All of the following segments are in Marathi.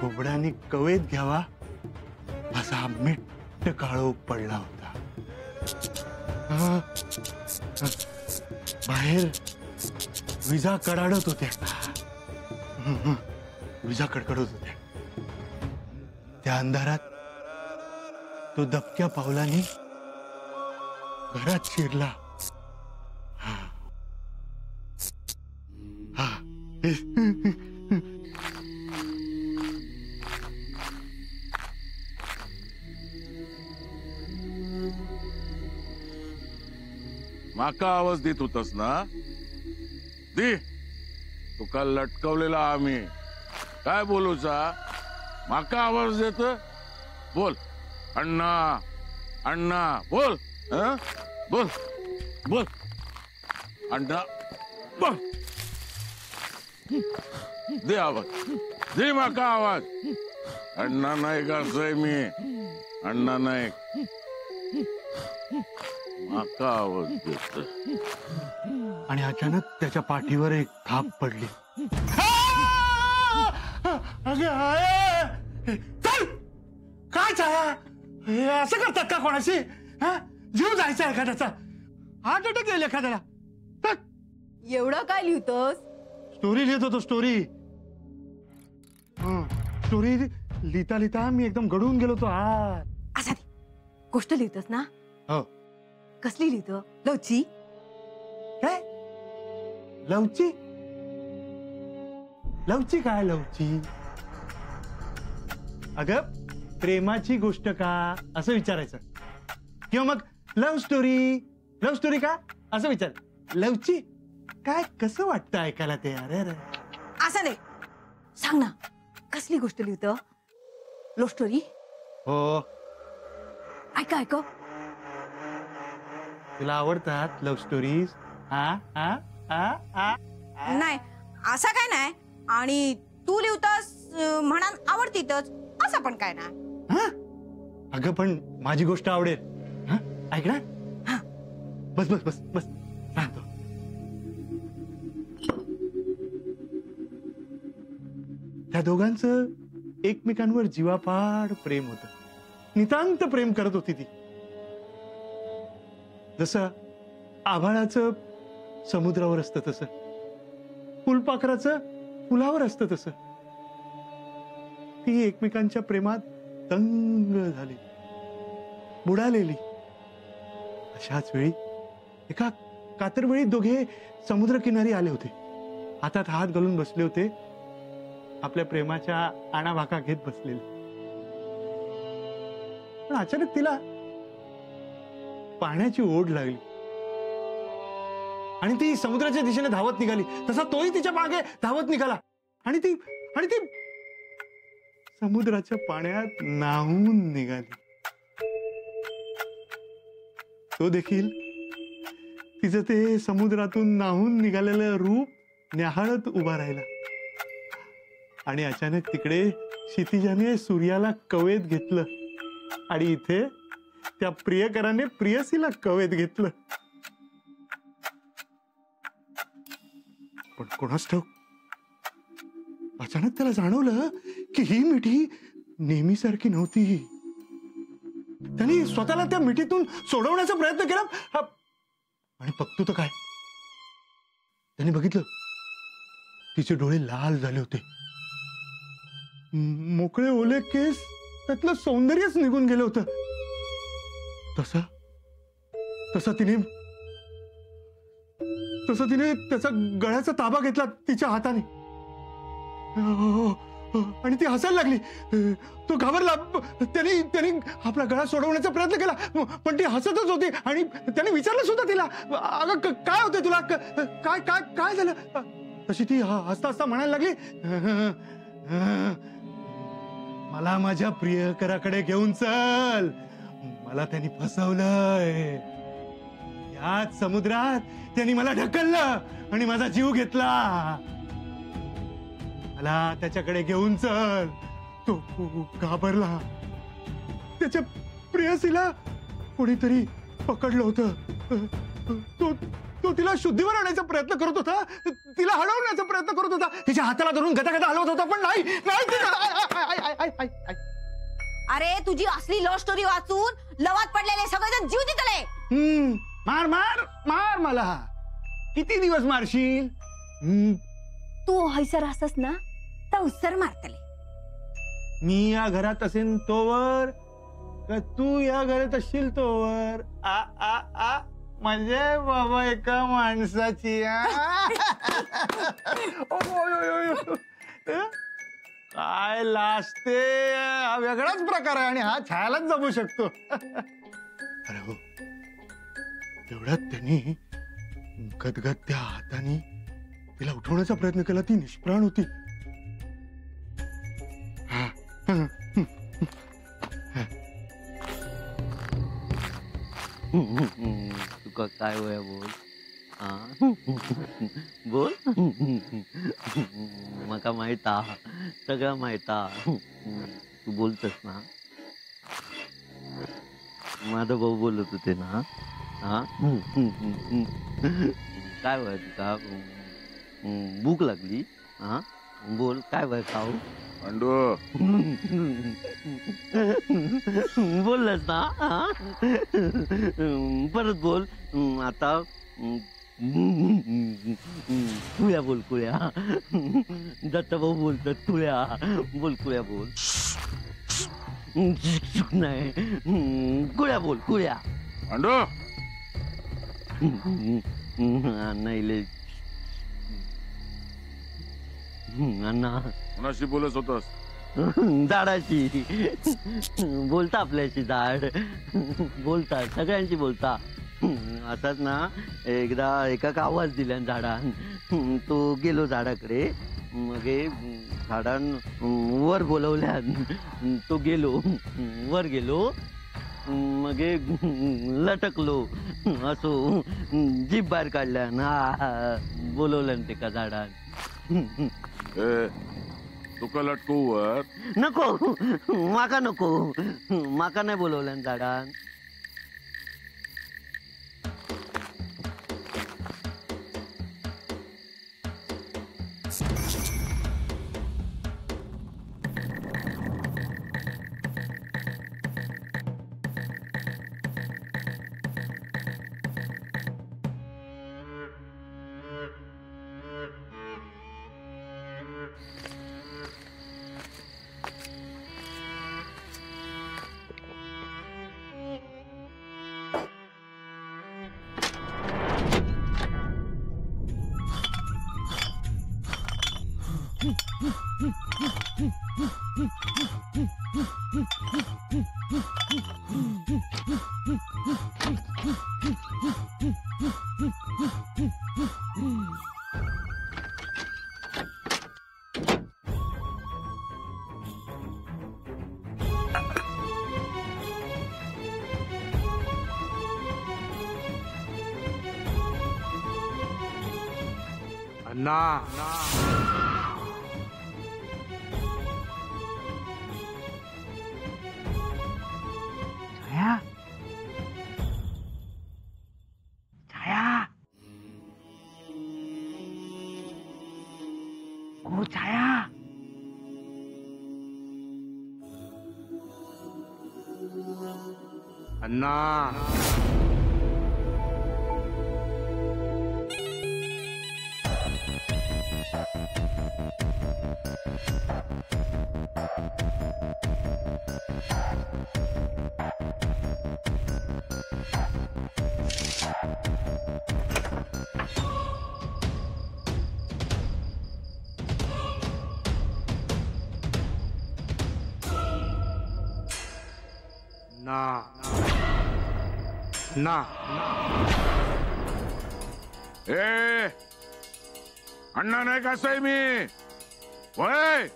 कोबड्याने कवेत घ्यावा असा मिट्ट काळोख पडला होता. बाहेर विजा कडाडत होत्या. विजा कडकडत होत्या. त्या अंधारात तो दबक्या पावलाने घरात शिरला. माका आवाज देत होतास ना? दे तुका लटकवलेला आम्ही काय बोलूचा? माका आवाज देत बोल. अण्णा अण्णा बोल. बोल बोल अण्णा बोल. दे आवाज. दे माका आवाज. अण्णा नाईक असय मी. अण्णा नाईक माका आवाज देत. आणि अचानक त्याच्या पाठीवर एक थाप पडली. चल काय छाया असं करतात का कोणाशी? जीव जायचा एखाद्याचा. हार्ट अटॅक येईल एखाद्याला. एवढं काय लिहितोस? स्टोरी लिहित होतो. स्टोरी स्टोरी लिहिता लिहिता मी एकदम गडून गेलो तो. असा गोष्ट लिहितोस ना? हो. कसली लिहितो? लवची? काय लवची? लवची काय लवची? अगं प्रेमाची गोष्ट का असं विचारायचं. किंवा मग लव्ह स्टोरी. लव्ह स्टोरी का असं विचार. लवची काय कसं वाटतं ऐकायला ते? अरे असं नाही. सांग ना कसली गोष्ट लिहितो? Love story? हो. ऐका ऐक. तुला आवडतात लव्ह स्टोरीज? नाही असं काय नाही. आणि तू लिहितोस म्हणा आवडतीतच असं पण काय नाही. अगं पण माझी गोष्ट आवडेल. ऐक ना. बस बस बस बस सांगतो. त्या दोघांचं एकमेकांवर जीवापाड प्रेम होतं. नितांत प्रेम करत होती ती. जसं आभाळाचं समुद्रावर असतं तसं, फुलपाखराचं फुलावर असतं तसं. ती एकमेकांच्या प्रेमात दंग झाली, बुडालेली. अशाच वेळी एका कातरवेळी दोघे समुद्रकिनारी आले होते. हातात हात घालून बसले होते. आपल्या प्रेमाच्या आणाभाका घेत बसलेले. पण अचानक तिला पाण्याची ओढ लागली आणि ती समुद्राच्या दिशेने धावत निघाली. तसा तोही तिच्या मागे धावत निघाला आणि ती समुद्राच्या पाण्यात न्हाऊन निघाली. तो देखील तिचं ते समुद्रातून न्हाऊन निघालेलं रूप न्याहाळत उभा राहिला. आणि अचानक तिकडे क्षितिजाने सूर्याला कवेत घेतलं आणि इथे त्या प्रियकराने प्रियसीला कवेत घेतलं. पण कोणास ठाऊक अचानक त्याला जाणवलं की ही मिठी नेहमीसारखी नव्हती. त्यांनी स्वतःला त्या मिठीतून सोडवण्याचा प्रयत्न केला आणि बघतो तर काय, त्यांनी बघितलं तिचे डोळे लाल झाले होते. मोकळे ओले केस, त्यातलं सौंदर्यच निघून गेलं होतं. तसा तिने त्याचा गळ्याचा ताबा घेतला तिच्या हाताने. आणि ती हसायला लागली. तो घाबरला. त्याने आपला गळा सोडवण्याचा प्रयत्न केला, पण ती हसतच होती. आणि त्याने विचारलं सुद्धा तिला, अगं काय होतंय तुला, काय काय काय झालं. तशी ती हसता हसता म्हणायला लागली, मला माझ्या प्रियकराकडे घेऊन चल, मला त्यांनी फसवलंय. याच समुद्रात त्यांनी मला ढकललं आणि माझा जीव घेतला. मला त्याच्याकडे घेऊन चल. तो खूप घाबरला. त्याच्या प्रेयसीला कोणीतरी पकडलं होतं. तो तिला शुद्धीवर आणायचा प्रयत्न करत होता, तिला हलवण्याचा प्रयत्न करत होता, तिच्या हाताला धरून गदा गदा हलवत होता, पण नाही. अरे तुझी असली लव्ह स्टोरी वाचून लवात पडलेले सगळेजण जीव देतले. मार मार मार, मला किती दिवस मारशील. तू हैसर असस ना तर उत्सर मारतले. मी या घरात असेन तोवर का तू या घरात असशील तोवर. आ आ आ म्हणजे बाबा एका माणसाची. काय लाजते. हा वेगळाच प्रकार आहे आणि हा छायालाच जमू शकतो. अरे हो, एवढ्यात त्यांनी गदगदत्या हाताने तिला उठवण्याचा प्रयत्न केला. ती निष्प्राण होती. तुका काय वया बोल. बोल. मका माहिता, सगळं माहिता. तू बोलतस ना. माझा भाऊ बोलत होते ना. काय वय तुका भूक लागली. बोल काय वय खाऊ. पांडू बोललास ना. परत बोल. आता कुळ्या बोल. कुळ्या. दत्ताभाऊ बोलतात कुळ्या. बोल कुळ्या बोल. नाही कुळ्या बोल. कुळ्या. पांडू नाही अण्णा कोणाशी बोलत होतास. झाडाशी बोलता. आपल्याशी झाड बोलता. सगळ्यांशी बोलता. असाच ना एकदा एका आवाज दिल्या झाडान. तो गेलो झाडाकडे. मग झाडान वर बोलवल्या. तो गेलो वर गेलो. मग लटकलो. असो जीभ बाहेर काढल्या ना. बोलवलं ते का झाडान. तुका लटकू वर. नको माका नको. माका नाही बोलवलं झाडान. अण्णा छाया. छाया. ओ छाया. अण्णा ना ना ए अण्णा नाही कसंय मी वय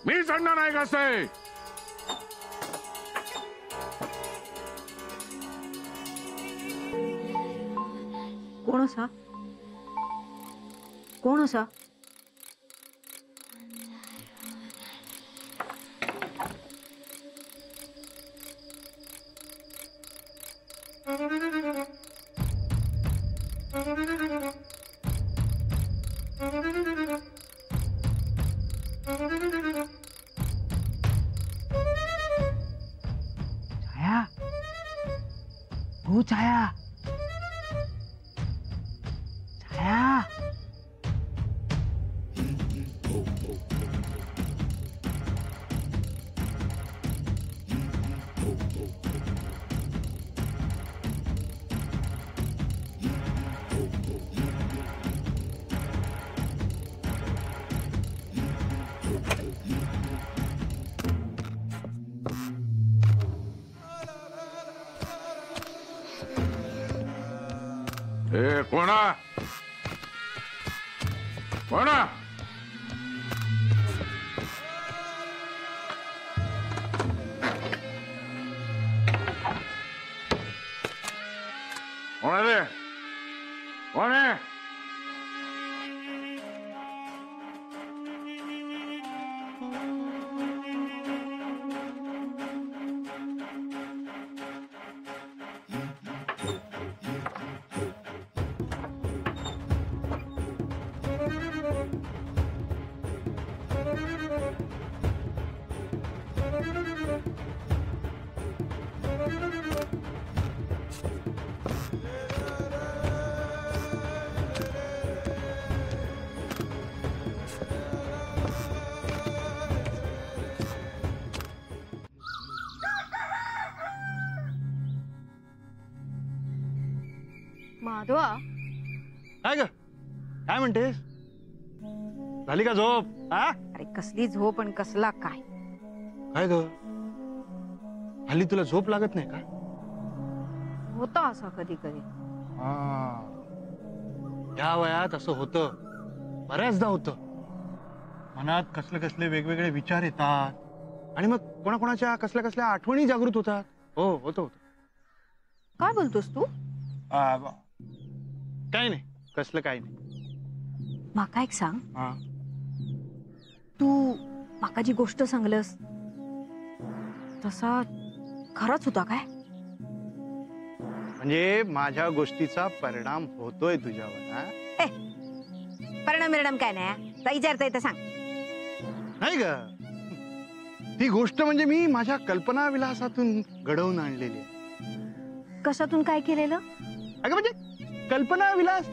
मीच अण्णा नाही कसंय. कोण असा कोण असा छाया हो छाया छाया ए कोणा कोणा कोण आहे रे कोण आहे. माधवा काय ग काय म्हणतेस झाली का झोप हा. अरे कसली झोप आणि कसला काय काय ग हल्ली तुला झोप लागत नाही का. होता असा कधी कधी. या वयात असं होतं बऱ्याचदा होतं मनात कसले कसले वेगवेगळे विचार येतात आणि मग कोणाकोणाच्या कसल्या कसल्या आठवणी जागृत होतात. हो होतं होतं. काय बोलतोस तू. काही नाही कसलं काही नाही. माका एक सांग हा तू माका जी गोष्ट सांगलस तसा खरंच होता काय. म्हणजे माझ्या गोष्टीचा परिणाम होतोय तुझ्यावर हा? परिणाम मिरणाम काय नाही विचारता तर सांग. नाही ग ती गोष्ट म्हणजे मी माझ्या कल्पना विलासातून घडवून आणलेली आहे. कशातून काय केलेलं. अगं म्हणजे कल्पना विलास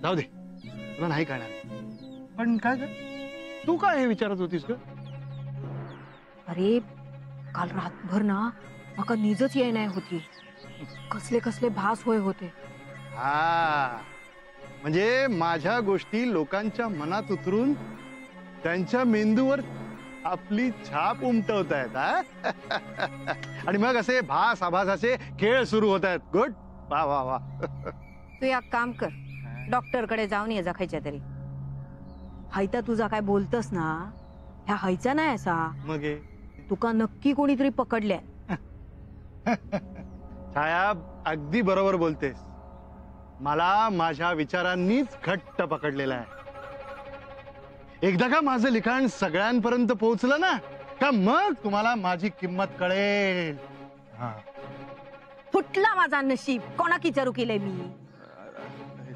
जाऊ दे तुला नाही कळणार पण काय ग तू काय हे विचारत होतीस ग. अरे काल रातभर ना माका नीजच येई नाही होती. कसले कसले भास होय होते. हा म्हणजे माझ्या गोष्टी लोकांच्या मनात उतरून त्यांच्या मेंदूवर आपली छाप उमटवत आहेत आणि मग असे भास आभासाचे खेळ सुरू होत आहेत. गुड वा वा वा. तू एक काम कर डॉक्टर कडे जाऊन ये जा खायच्या तरी. हैता तुझा काय बोलतस ना ह्या हैचा नाही असा मग हे तुका नक्की कोणीतरी पकडल्या. छाया अगदी बरोबर बोलतेस. मला माझ्या विचारांनीच घट्ट पकडलेला आहे. एकदा का माझं लिखाण सगळ्यांपर्यंत पोहोचलं ना का मग तुम्हाला माझी किंमत कळेल. फुटला माझा नशीब कोणा विचारू केलंय मी.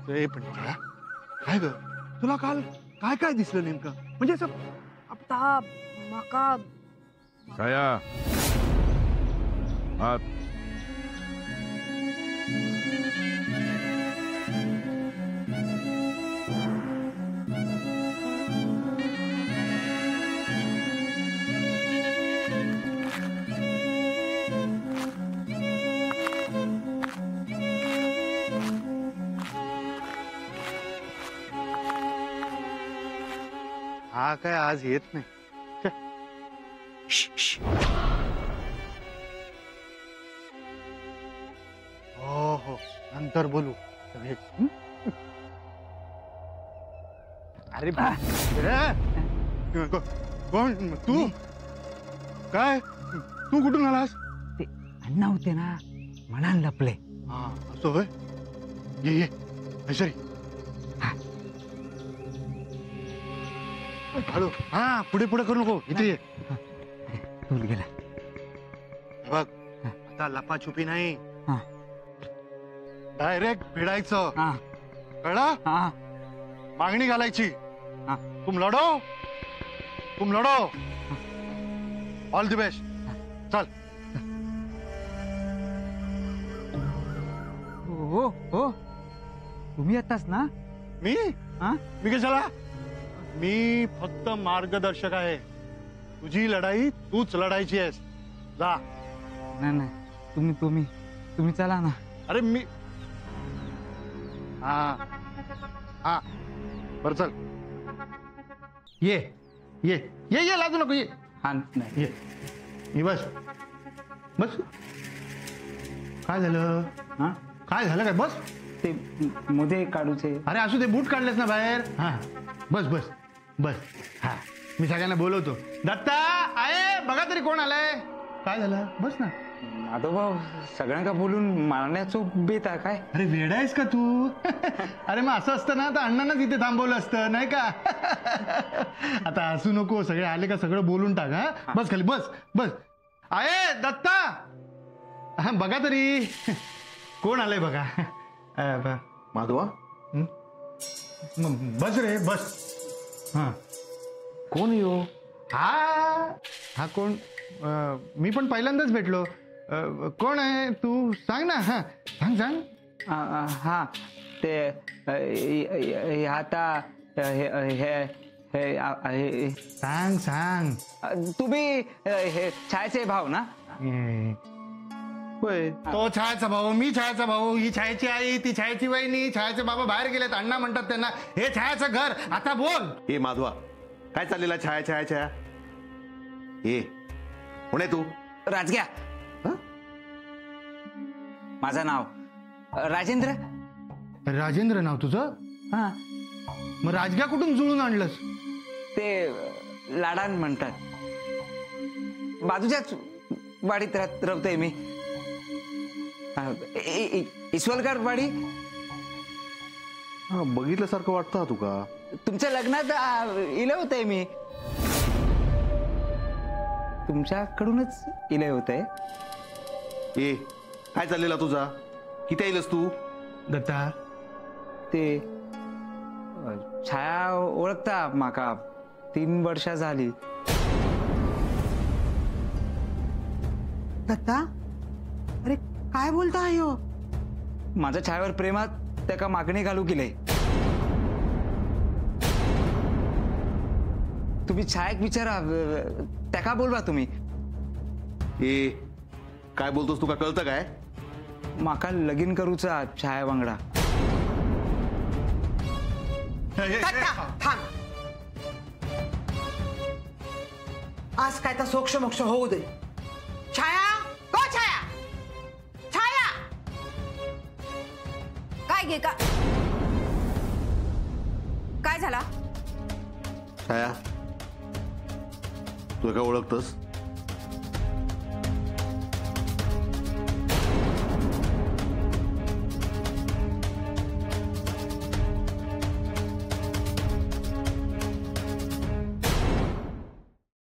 पण छाया, काय ग तुला काल काय काय दिसलं नेमकं म्हणजे असं. आता माका छाया आत. हा काय आज येत नाही. हो नंतर बोलू सगळे हं? अरे कोण तू काय तू कुठून आलास ते अण्णा होते ना म्हणून लपले. हा असं होय ये ये ऐश्वरी हळू हा पुढे पुढे करू नको इथे ये दूर गेला. बघ आता लपाछुपी नाही हा. डायरेक्ट भिडायचं हा कळलं हा मागणी घालायची हा. तुम लढो ऑल द बेस्ट चल हो हो तुम्ही येतास ना. मी हा मी कशाला मी फक्त मार्गदर्शक आहे तुझी लढाई तूच लढायची आहेस जा नाही नाही तुम्ही चला ना. अरे मी हा हा बर चल ये ये ये ये लाजू नको ये हा नाही ये बस बस काय झालं हा काय झालं काय बस ते मध्ये काढूचे. अरे असू दे बूट काढलेस ना बाहेर हा बस बस बस हा मी सगळ्यांना बोलवतो दत्ता आहे बघा तरी कोण आलाय काय झालं बस ना आदोबा सगळ्यांका बोलून मारण्याचं बेत आहे काय. अरे वेडा आहेस का तू अरे मग असं असतं ना तर अण्णांनाच इथे थांबवलं असतं नाही का आता असू नको सगळे आले का सगळं बोलून टाक हा बस खाली बस बस आहे दत्ता हा बघा तरी कोण आलंय बघा माधवा बस रे बस हा कोण येऊ हा हा कोण मी पण पहिल्यांदाच भेटलो कोण आहे तू सांग ना हा सांग सांग हा ते आता हे सांग सांग तुम्ही हे छायाचे भाव ना. होय तो छायाचा भाऊ मी छायाचा भाऊ ही छायाची आई ती छायाची वहिनी छायाचे बाबा बाहेर गेलेत अण्णा म्हणतात त्यांना हे छायाचं घर आता बोल ए माधवा काय चाललेला छाया छाया छाया ए कोण आहे तू राजग्या माझं नाव राजेंद्र. राजेंद्र नाव तुझं हा मग राजग्या कुठून जुळून आणलंस ते लाडान म्हणतात. बाजूच्याच वाडीत राहतोय मी. ईश्वरकर वाडी. हा बघितल्यासारखं वाटतं तुका. तुमच्या लग्नात इले होते मी. तुमच्याकडूनच इले होते. ए काय चाललेला तुझा किती येईलस तू दत्ता ते छाया ओळखता माका 3 वर्षा झाली. दत्ता अरे काय बोलता हो. माझ्या छायावर प्रेमात त्याका मागणी घालू केले. तुम्ही छायाक विचारा त्याका बोलवा तुम्ही. ए काय बोलतोस तुका कळतं काय. माका लगीन करूचा छाया वांगडा. दत्ता थांब. आज काय तर सोक्ष मोक्ष होऊ दे. छाया हो छाया छाया काय घे का काय झाला. छाया तू का ओळखतस